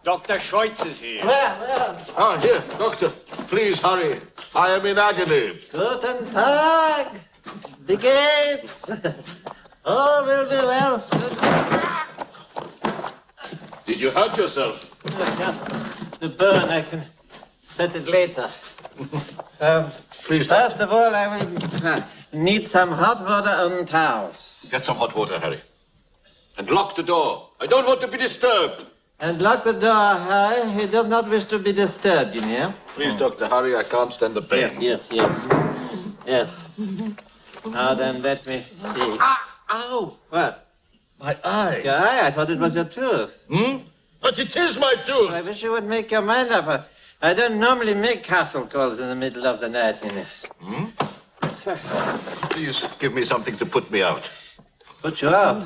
Dr. Schweitz is here. Where? Ah, here, doctor. Please hurry. I am in agony. Guten Tag. Wie geht's? All will be well soon. Did you hurt yourself? Just the burn. I can set it later. Please, First of all, I will need some hot water and towels. get some hot water, Harry. And lock the door. I don't want to be disturbed. And lock the door, Harry. He does not wish to be disturbed, you know. Please, Dr. Harry, I can't stand the pain. Yes. Now then, let me see. Ow! What? My eye. Your eye? I thought it was your tooth. But it is my tooth. I wish you would make your mind up. I don't normally make castle calls in the middle of the night, you know. Please give me something to put me out. Put you out.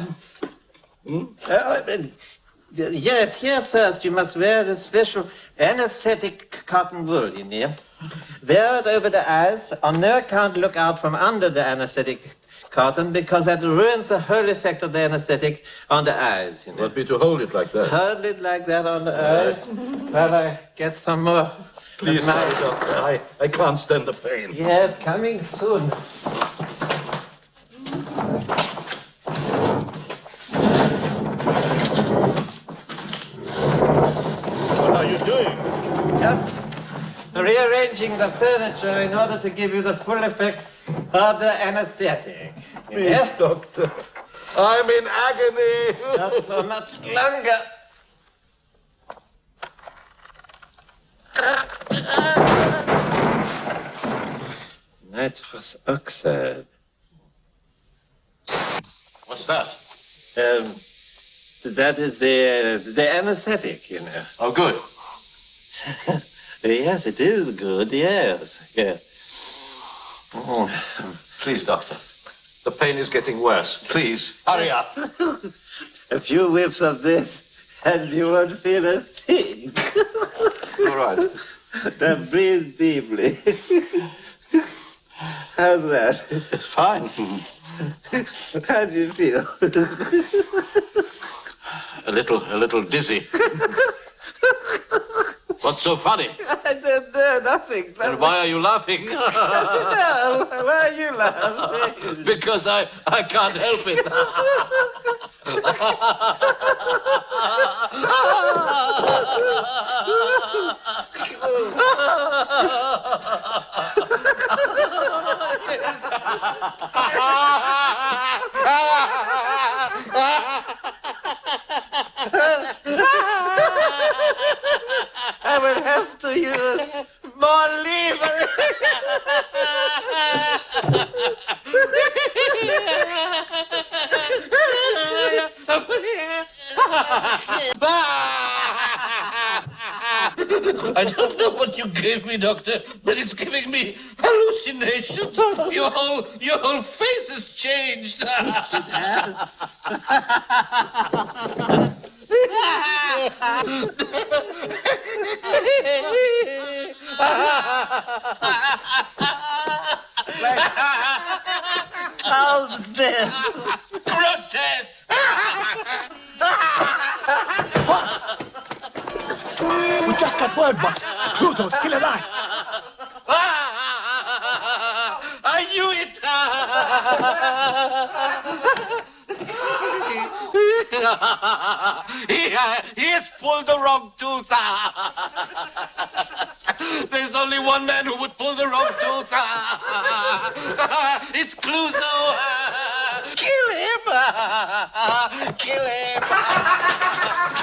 Yes, here first you must wear the special anesthetic cotton wool, you know. Wear it over the eyes. On no account look out from under the anesthetic cotton because that ruins the whole effect of the anesthetic on the eyes, you know. Want me to hold it like that? Hold it like that on the eyes while I get some more. Please, hurry, doctor. I can't stand the pain. Yes, coming soon. What are you doing? Just rearranging the furniture in order to give you the full effect of the anesthetic. Please, Yeah? doctor. I'm in agony. Not for much longer. Nitrous oxide. What's that? That is the anesthetic, you know. Oh, good. Yes, it is good, yes. Oh. Please, doctor. The pain is getting worse. Please, hurry up. A few whiffs of this, and you won't feel a thing. All right. Now breathe deeply. How's that? It's fine. How do you feel? A little dizzy. What's so funny? I don't know, nothing. And why are you laughing? No, why are you laughing? Because I can't help it. I will have to use more lever. I don't know what you gave me, doctor, but it's giving me hallucinations. Your whole face has changed. How's this? Grotesque. We just got word, but Pluto's still alive. I knew it. He has pulled the wrong tooth. There's only one man who would pull the wrong tooth. It's Clouseau. Kill him. Kill him.